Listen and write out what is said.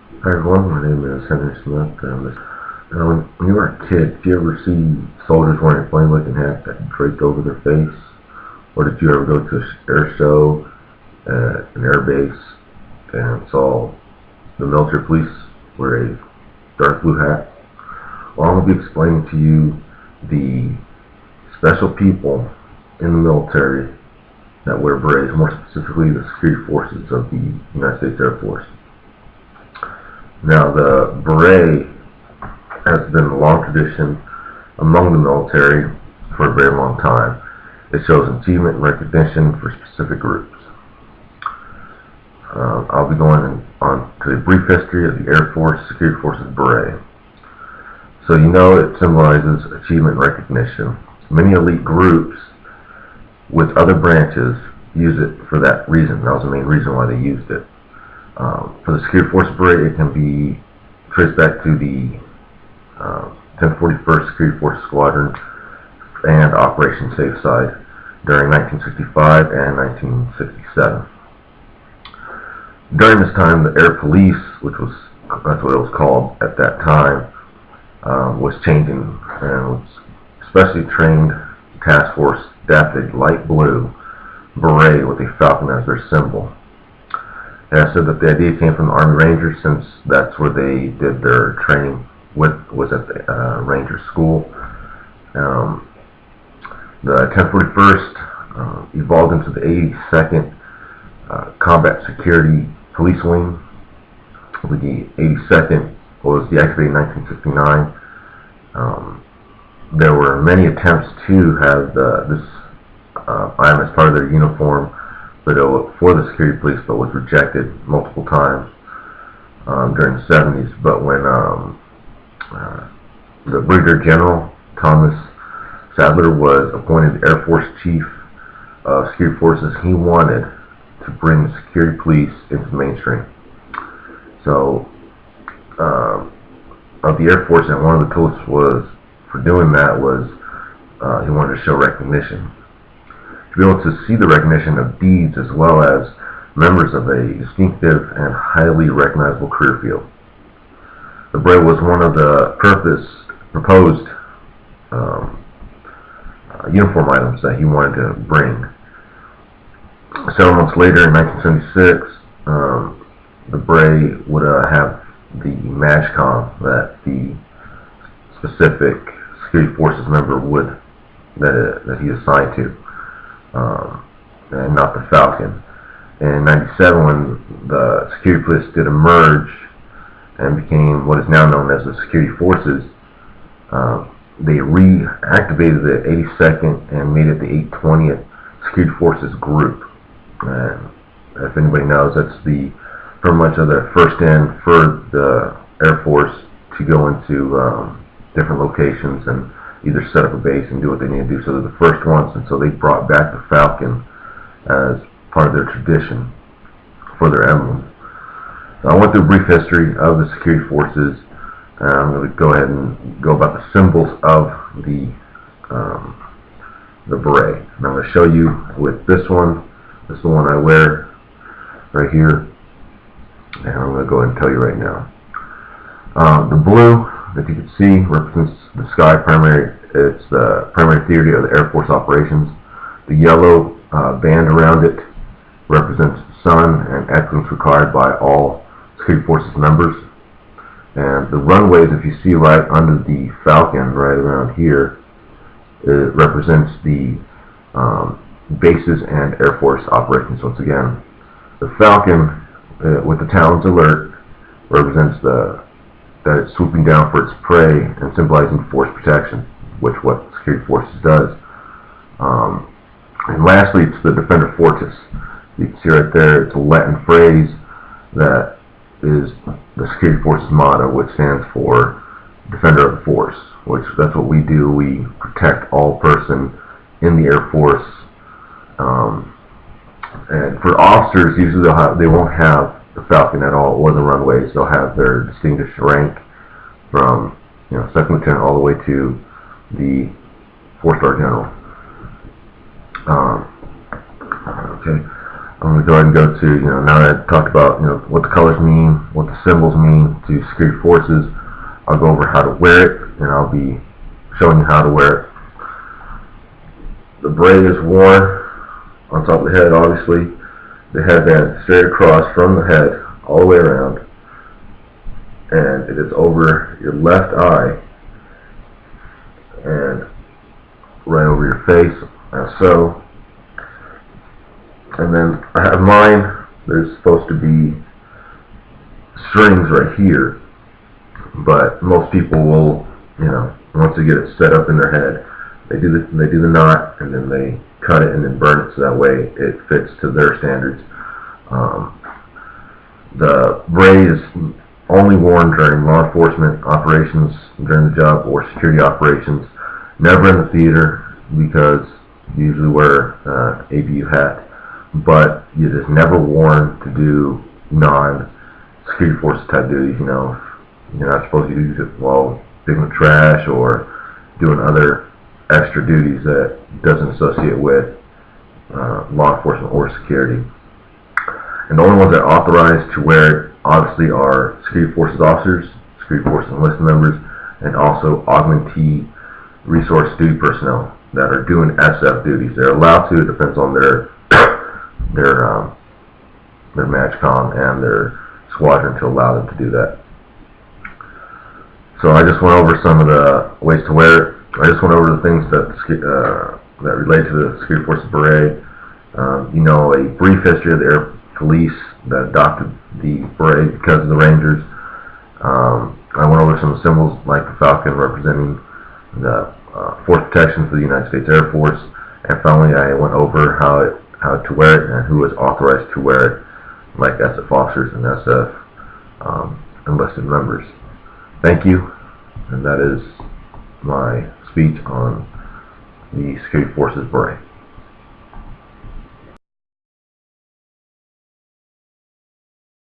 Hi everyone, my name is Henry Smith. When you were a kid, did you ever see soldiers wearing a flame-looking hat that draped over their face? Or did you ever go to an air show at an air base and saw the military police wear a dark blue hat? Well, I'm going to be explaining to you the special people in the military that wear berets, more specifically the security forces of the United States Air Force. Now, the beret has been a long tradition among the military for a very long time. It shows achievement and recognition for specific groups. I'll be going on to a brief history of the Air Force Security Forces beret. So you know it symbolizes achievement and recognition. Many elite groups with other branches use it for that reason. That was the main reason why they used it. For the Security Force beret, it can be traced back to the 1041st Security Force Squadron and Operation Safe Side during 1965 and 1967. During this time, the Air Police, that's what it was called at that time, was changing, and was specially trained task force adapted light blue beret with a falcon as their symbol. And I said that the idea came from the Army Rangers, since that's where they did their training was at the Ranger School. The 1041st evolved into the 82nd Combat Security Police Wing. The 82nd was deactivated in 1969. There were many attempts to have this item as part of their uniform for the security police, but was rejected multiple times during the 70s. But when the Brigadier General Thomas Sadler was appointed the Air Force Chief of Security Forces, he wanted to bring the security police into the mainstream. So of the Air Force, and one of the tools for doing that was he wanted to show recognition. To be able to see the recognition of deeds as well as members of a distinctive and highly recognizable career field. The beret was one of the proposed uniform items that he wanted to bring. Several months later, in 1976, the beret would have the MAJCOM that the specific security forces member that he assigned to. And not the Falcon. In 97, when the security police did emerge and became what is now known as the security forces, they reactivated the 82nd and made it the 820th Security Forces group. And if anybody knows, that's pretty much the first in for the Air Force to go into different locations and either set up a base and do what they need to do. So they're the first ones, and so they brought back the Falcon as part of their tradition for their emblem. So I went through a brief history of the security forces. I'm going to go ahead and go about the symbols of the beret. And I'm going to show you with this one. This is the one I wear right here, and I'm going to go ahead and tell you right now. The blue that you can see represents the sky primary. It's the primary theory of the Air Force operations. The yellow band around it represents the sun and excellence required by all security forces members. And the runways, if you see right under the Falcon, right around here, it represents the bases and Air Force operations. Once again, the Falcon with the talons alert represents that it's swooping down for its prey and symbolizing force protection, which what Security Forces does. And lastly, it's the Defender Fortis. You can see right there, it's a Latin phrase that is the Security Forces motto, which stands for Defender of the Force, which that's what we do. We protect all person in the Air Force. And for officers, usually they won't have the Falcon at all, or the runways. They'll have their distinguished rank from second lieutenant all the way to the 4-star general. Okay. I'm going to go ahead and go to, now that I've talked about, what the colors mean, what the symbols mean to security forces. I'll go over how to wear it, and I'll be showing you how to wear it. The beret is worn on top of the head, obviously. The headband straight across from the head, all the way around, and it is over your left eye and right over your face, as so. And then I have mine. There's supposed to be strings right here, but most people will, once they get it set up in their head, they do the knot, and then they cut it and then burn it so that way it fits to their standards. The beret is only worn during law enforcement operations during the job or security operations. Never in the theater, because you usually wear ABU hat. But it is never worn to do non-security forces type duties. You're not supposed to use it while digging the trash or doing other extra duties that doesn't associate with law enforcement or security. And the only ones that are authorized to wear it, obviously, are security forces officers, security forces enlisted members, and also augmentee resource duty personnel that are doing SF duties. They're allowed to. It depends on their MAJCOM and their squadron to allow them to do that. So I just went over some of the ways to wear it. I just went over the things that relate to the security forces beret. A brief history of the Air Police that adopted the beret because of the Rangers. I went over some symbols like the Falcon representing the Force Protection for the United States Air Force, and finally I went over how to wear it and who is authorized to wear it, like SF officers and SF enlisted members. Thank you, and that is my speech on the Security Forces beret.